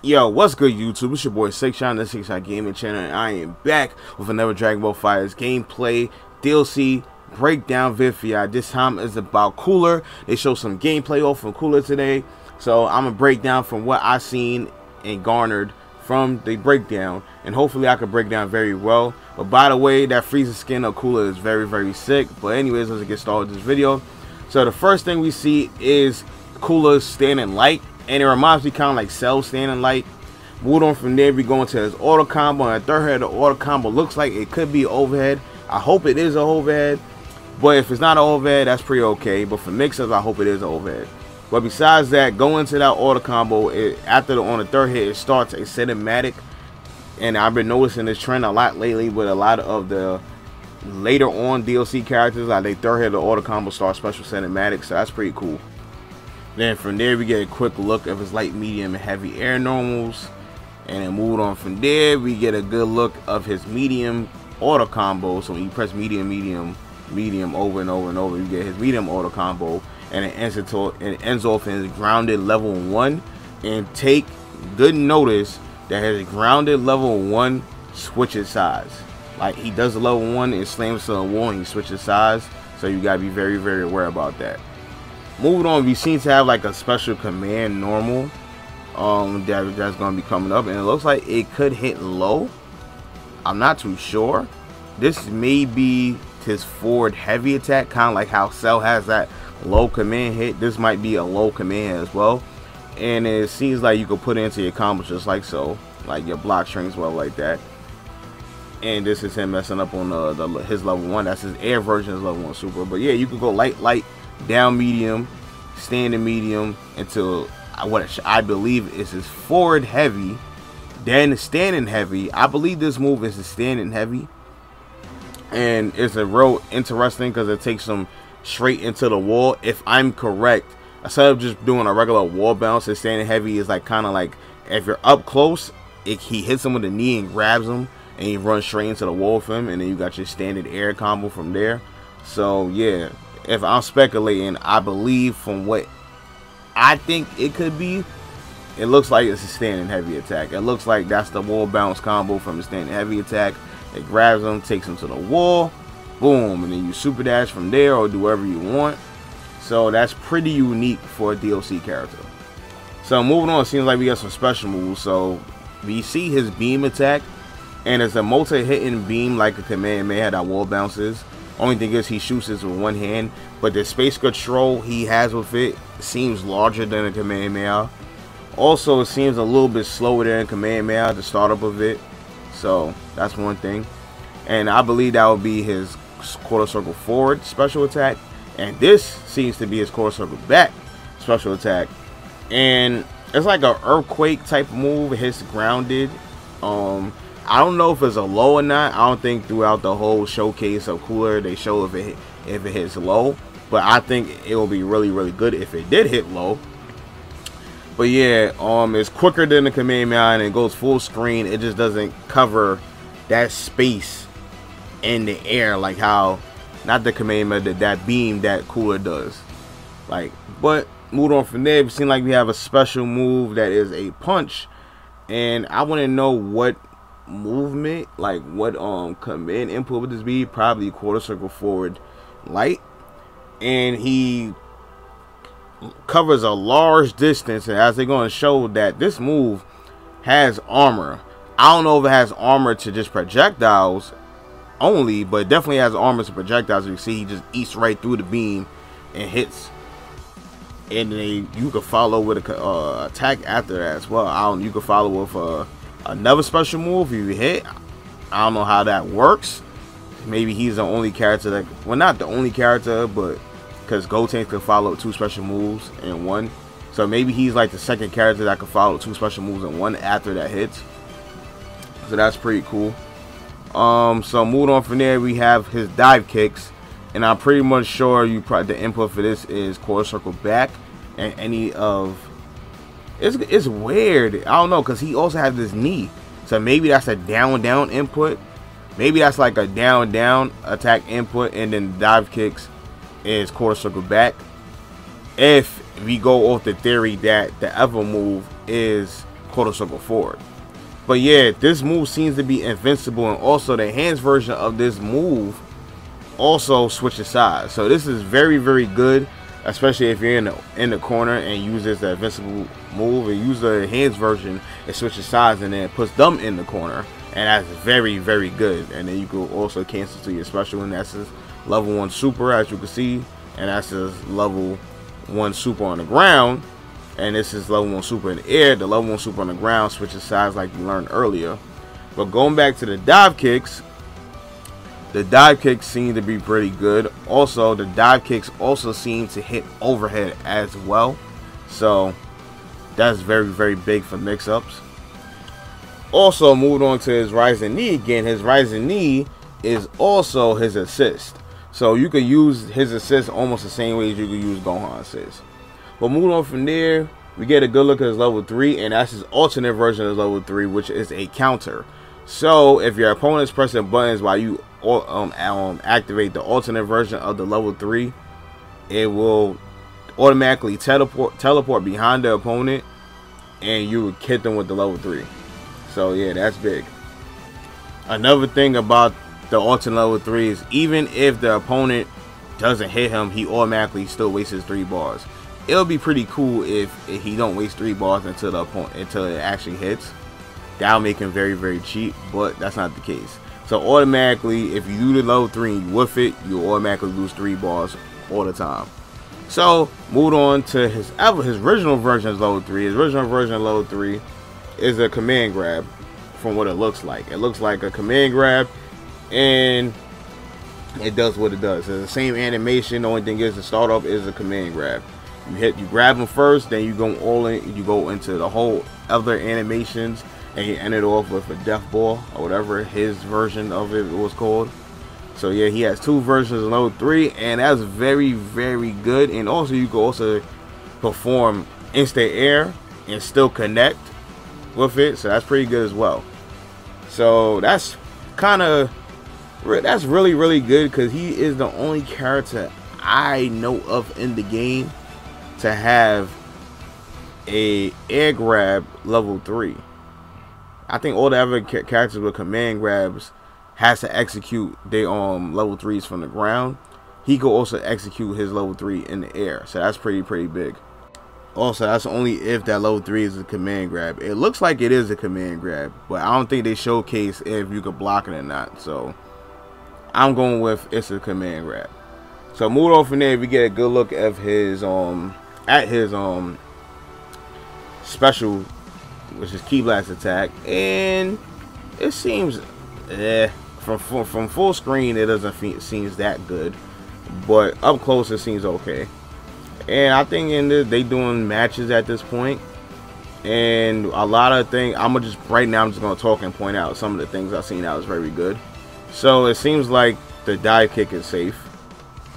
Yo, what's good, YouTube? It's your boy 6shot, the 6shot Gaming Channel, and I am back with another Dragon Ball FighterZ gameplay DLC breakdown video. This time is about Cooler. They show some gameplay off from Cooler today, so I'm gonna break down from what I seen and garnered from the breakdown, and hopefully I can break down very well. But by the way, that Frieza skin of Cooler is very sick. But anyways, let's get started with this video. So the first thing we see is Cooler standing light. And it reminds me kind of like Cell standing light. Moved on from there, we go into his auto combo. And the third head of the auto combo looks like it could be overhead. I hope it is an overhead. But if it's not an overhead, that's pretty okay. But for mixers, I hope it is an overhead. But besides that, go into that auto combo. On the third hit, it starts a cinematic. And I've been noticing this trend a lot lately with a lot of the later on DLC characters. Like they third hit of the auto combo start special cinematic. So that's pretty cool. Then from there we get a quick look of his light, medium, and heavy air normals. And then moved on from there, we get a good look of his medium auto combo. So when you press medium over and over, you get his medium auto combo. And it ends off in his grounded level 1. And take good notice that his grounded level 1 switches sides. Like he does the level 1 and slams to the wall and he switches sides. So you gotta be very aware about that. Moving on, we seem to have like a special command normal that's going to be coming up, and it looks like it could hit low. I'm not too sure. This may be his forward heavy attack, kind of like how Cell has that low command hit. This might be a low command as well, and it seems like you could put it into your combos just like so, like your block strings well like that. And this is him messing up on his level 1. That's his air version of level 1 super. But yeah, you could go light, down medium, standing medium, until what I believe is his forward heavy, then standing heavy. I believe this move is his standing heavy, and it's a real interesting because it takes him straight into the wall. If I'm correct, instead of just doing a regular wall bounce, his standing heavy is like kind of like if you're up close, he hits him with the knee and grabs him, and he runs straight into the wall for him, and then you got your standard air combo from there. So yeah. If I'm speculating, I believe from what I think it could be, it looks like it's a standing heavy attack. It looks like that's the wall bounce combo from the standing heavy attack. It grabs him, takes him to the wall, boom, and then you super dash from there or do whatever you want. So that's pretty unique for a DLC character. So moving on, it seems like we got some special moves. So we see his beam attack, and it's a multi-hitting beam like a Kamehameha that wall bounces. Only thing is he shoots this with one hand, but the space control he has with it seems larger than a Kamehameha. Also, it seems a little bit slower than a Kamehameha, the startup of it. So that's one thing. And I believe that would be his quarter circle forward special attack. And this seems to be his quarter circle back special attack. And it's like an earthquake type move. It hits grounded. I don't know if it's a low or not. I don't think throughout the whole showcase of Cooler they show if it hits low, but I think it will be really good if it did hit low. But yeah, it's quicker than the Kamehameha and it goes full screen. It just doesn't cover that space in the air like how not the Kamehameha, that beam that Cooler does. Like, but moving on from there, it seems like we have a special move that is a punch, and I want to know what movement, like what command input would this be. Probably quarter circle forward light, and he covers a large distance, and as they're going to show that this move has armor. I don't know if it has armor to just projectiles only, but it definitely has armor to projectiles. You see he just eats right through the beam and hits, and then you can follow with a attack after that as well. You can follow with another special move if you hit. I don't know how that works. Maybe he's the only character that, well, not the only character, but because Gotenks can follow 2 special moves in one, so maybe he's like the second character that can follow 2 special moves in one after that hits. So that's pretty cool. So moving on from there, we have his dive kicks, and I'm pretty much sure the input for this is quarter circle back, and any of it's weird. I don't know, because he also has this knee. So maybe that's a down input. Maybe that's like a down attack input, and then dive kicks is quarter circle back. If we go off the theory that the other move is quarter circle forward. But yeah, this move seems to be invincible, and also the hands version of this move also switches sides. So this is very, very good, especially if you're in the corner and uses the invincible move, and use the hands version and switches sides, and then puts them in the corner, and that's very, very good. And then you can also cancel to your special, and that's his level 1 super, as you can see, and that's his level 1 super on the ground. And this is level 1 super in the air. The level 1 super on the ground switches sides like you learned earlier. But going back to the dive kicks, the dive kicks seem to be pretty good. Also, the dive kicks also seem to hit overhead as well. So that's very, very big for mix-ups. Also, moving on to his rising knee again. His rising knee is also his assist. So you could use his assist almost the same way as you could use Gohan's assist. But moving on from there, we get a good look at his level 3, and that's his alternate version of level 3, which is a counter. So if your opponent's pressing buttons while you activate the alternate version of the level 3, it will automatically teleport behind the opponent, and you would hit them with the level 3. So yeah, that's big. Another thing about the alternate level 3 is even if the opponent doesn't hit him, he automatically still wastes his 3 bars. It'll be pretty cool if he don't waste 3 bars until it actually hits. That'll make him very, very cheap, but that's not the case. So automatically, if you do the level 3 and you whiff it, you automatically lose 3 bars all the time. So moving on to his original version of level 3. His original version of level 3 is a command grab. From what it looks like, it looks like a command grab, and it does what it does. It's the same animation. The only thing is the start off is a command grab. You grab them first, then you go all in. You go into the whole other animations, and you end it off with a death ball or whatever his version of it was called. So yeah, he has 2 versions of level 3, and that's very, very good. And also, you can also perform instant air and still connect with it, so that's pretty good as well. So that's really, really good, because he is the only character I know of in the game to have a air grab level 3. I think all the other characters with command grabs has to execute their level 3s from the ground. He could also execute his level 3 in the air, so that's pretty big. Also, that's only if that level 3 is a command grab. It looks like it is a command grab, but I don't think they showcase if you could block it or not. So I'm going with it's a command grab. So moving on from there, we get a good look at his special, which is Ki Blast attack, and it seems from full screen it doesn't seem that good, but up close it seems okay. And I think they doing matches at this point, and a lot of things I'm just gonna talk and point out some of the things I've seen that was very good. So it seems like the dive kick is safe,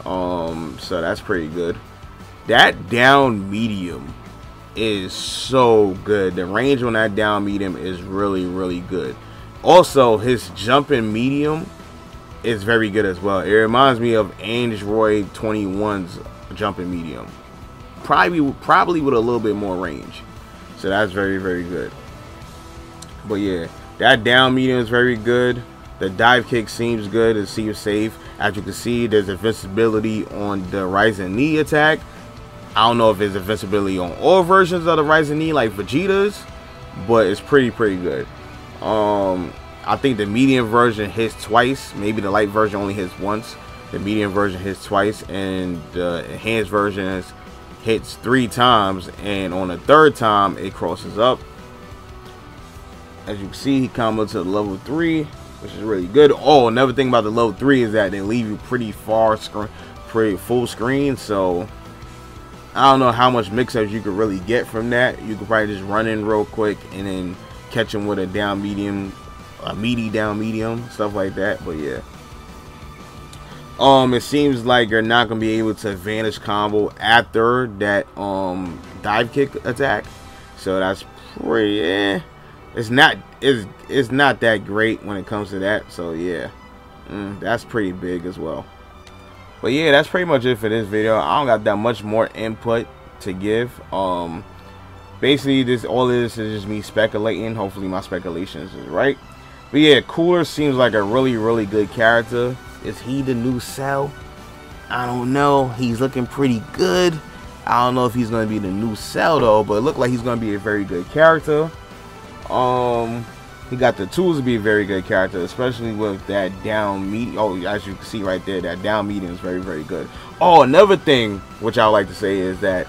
so that's pretty good. That down medium is so good. The range on that down medium is really, really good. Also, his jumping medium is very good as well. It reminds me of Android 21's jumping medium, probably with a little bit more range. So that's very, very good. But yeah, that down medium is very good. The dive kick seems good. It seems safe. As you can see, there's invincibility on the rising knee attack. I don't know if there's invincibility on all versions of the rising knee like Vegeta's, but it's pretty good. I think the medium version hits twice. Maybe the light version only hits once. The medium version hits twice, and the enhanced version hits 3 times, and on the 3rd time it crosses up. As you can see, he combos to the level 3, which is really good. Oh, another thing about the level 3 is that they leave you pretty full screen, so I don't know how much mix-ups you could really get from that. You could probably just run in real quick and then catch him with a down medium, a meaty down medium, stuff like that. But yeah, it seems like you're not gonna be able to vanish combo after that dive kick attack, so that's pretty it's not that great when it comes to that. So yeah, that's pretty big as well. But yeah, that's pretty much it for this video. I don't got that much more input to give. basically this all this is just me speculating. Hopefully my speculations is right. But yeah, Cooler seems like a really good character. Is he the new Cell? I don't know. He's looking pretty good. I don't know if he's gonna be the new Cell though, but it looked like he's gonna be a very good character. He got the tools to be a very good character, especially with that down medium. Oh, as you can see right there, that down medium is very good. Oh, another thing which I would like to say is that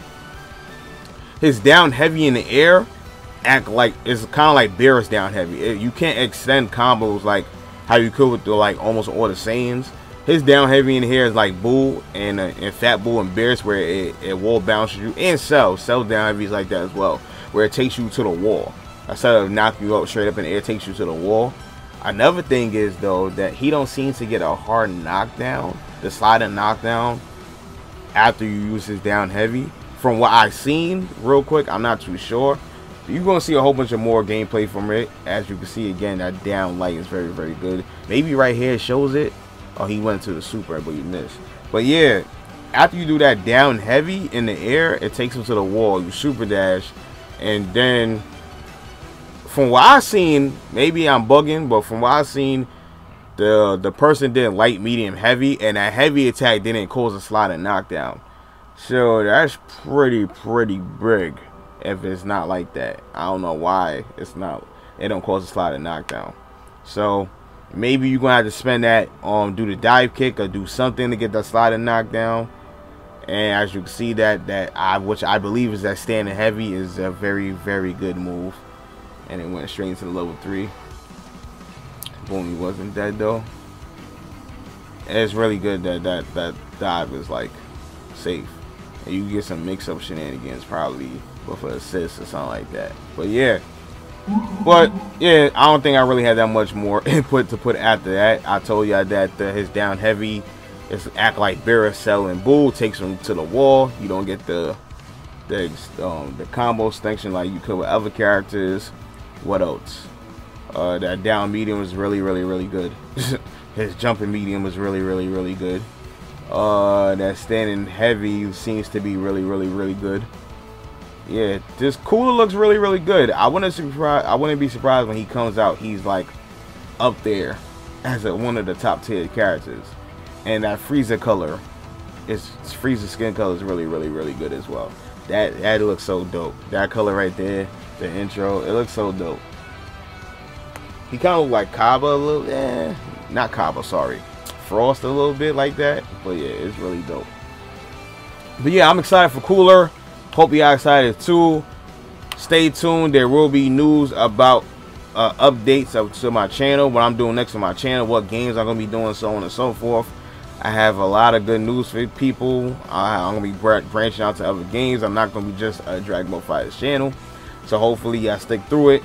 his down heavy in the air act like it's kind of like Beerus down heavy. You can't extend combos like how you could with the like almost all the Saiyans. His down heavy in the air is like Boo and Fat Boo and Beerus, where it wall bounces you, and Cell down heavy is like that as well, where it takes you to the wall. Instead of knocking you up straight up in the air, takes you to the wall. Another thing is though that he don't seem to get a hard knockdown, the sliding knockdown, after you use his down heavy. From what I've seen, real quick, I'm not too sure. You're gonna see a whole bunch of more gameplay from it. As you can see again, that down light is very good. Maybe right here it shows it. Oh, he went to the super, but you missed. But yeah, after you do that down heavy in the air, it takes him to the wall. You super dash, and then from what I've seen, maybe I'm bugging, but from what I've seen, the person did light, medium, heavy, and that heavy attack didn't cause a sliding knockdown. So that's pretty big if it's not like that. I don't know why it's not. It don't cause a sliding knockdown. So maybe you're gonna have to spend that on do the dive kick or do something to get that sliding knockdown. And as you can see, which I believe is that standing heavy is a very good move. And it went straight into the level 3. Boom, he wasn't dead though. And it's really good that dive is like safe. And you get some mix-up shenanigans probably with an assist or something like that. But yeah, I don't think I really had that much more input to put after that. I told you that his down heavy is act like Beerus, Cell, and Boo, takes him to the wall. You don't get the combo extension like you could with other characters. What else? That down medium is really good. His jumping medium was really good. That standing heavy seems to be really good. Yeah, this Cooler looks really good. I wouldn't be surprised when he comes out. He's like up there as one of the top tier characters. And that Frieza color, Frieza skin color is really good as well. That looks so dope. That color right there, the intro, it looks so dope. He kind of look like Kaba a little, not Kaba, sorry, Frost a little bit like that. But yeah, it's really dope. But yeah, I'm excited for Cooler. Hope you are excited too. Stay tuned. There will be news about updates up to my channel, what I'm doing next on my channel, what games I'm gonna be doing, so on and so forth. I have a lot of good news for people. I'm gonna be branching out to other games. I'm not gonna be just a Dragon Ball FighterZ channel. So hopefully y'all stick through it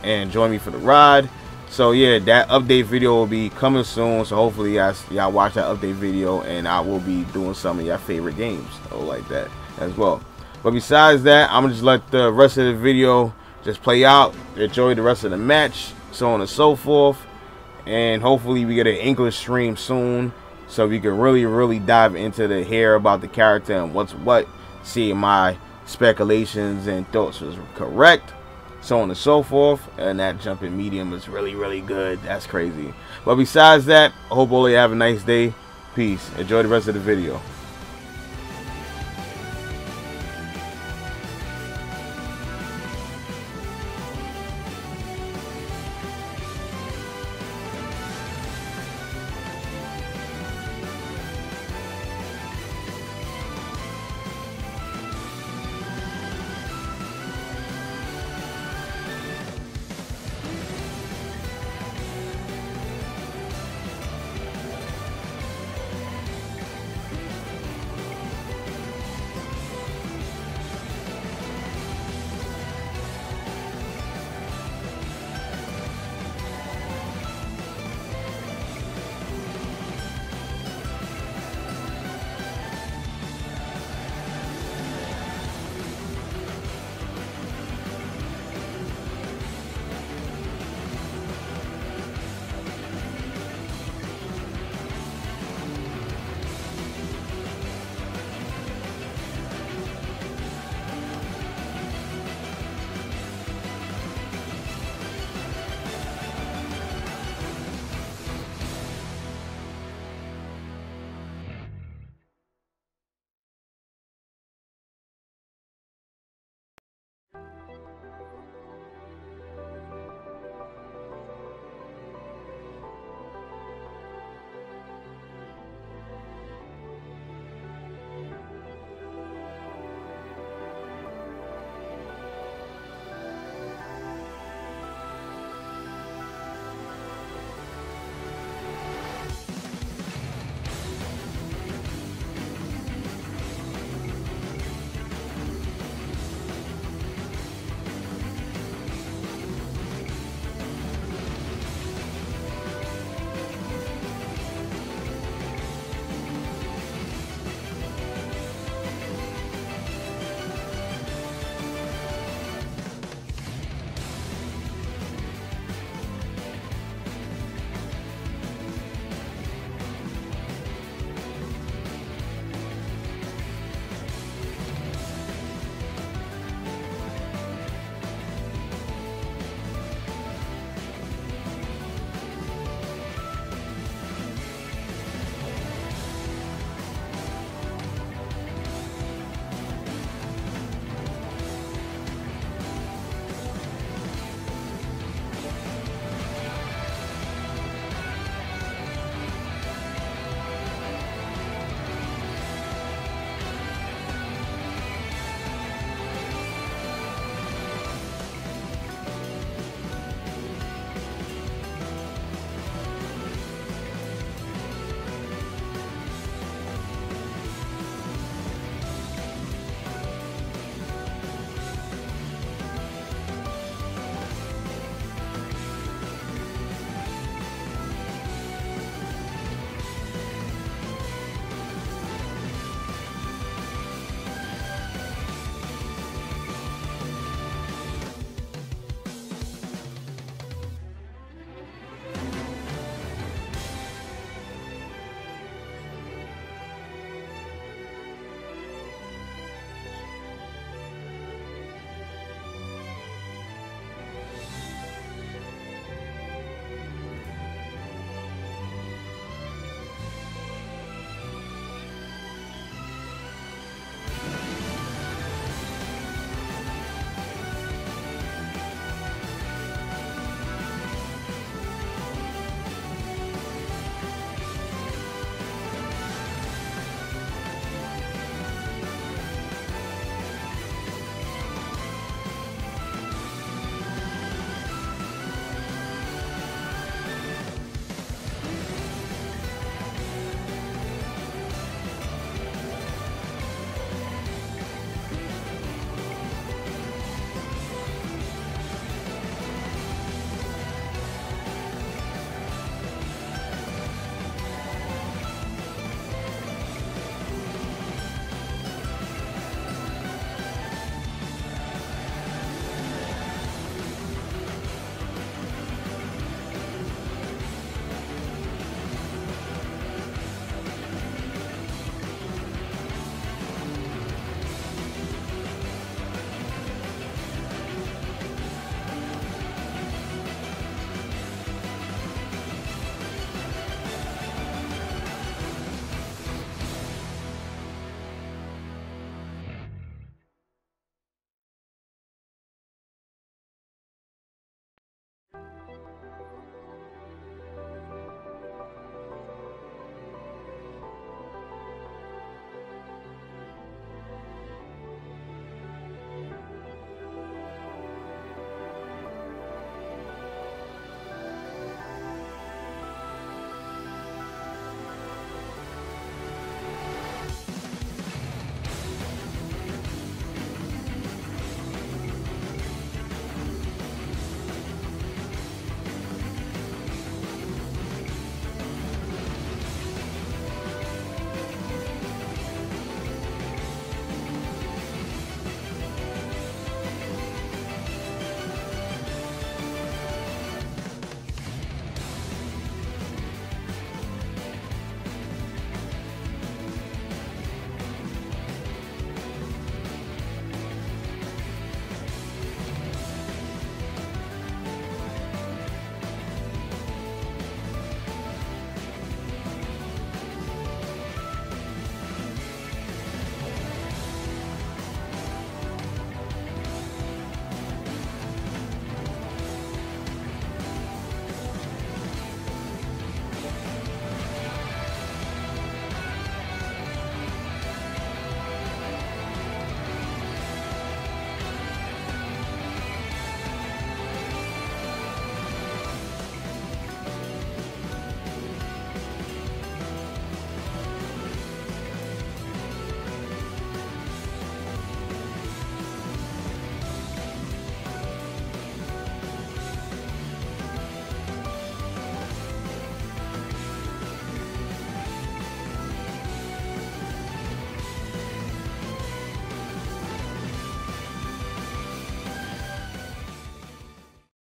and join me for the ride. So yeah, that update video will be coming soon. So hopefully y'all watch that update video, and I will be doing some of your favorite games like that as well. But besides that, I'm gonna just let the rest of the video just play out. Enjoy the rest of the match, so on and so forth. And hopefully we get an English stream soon, so we can really dive into the hair about the character and what's what. See if my speculations and thoughts was correct, so on and so forth. And that jumping medium is really good. That's crazy. But besides that, I hope all of you have a nice day. Peace. Enjoy the rest of the video.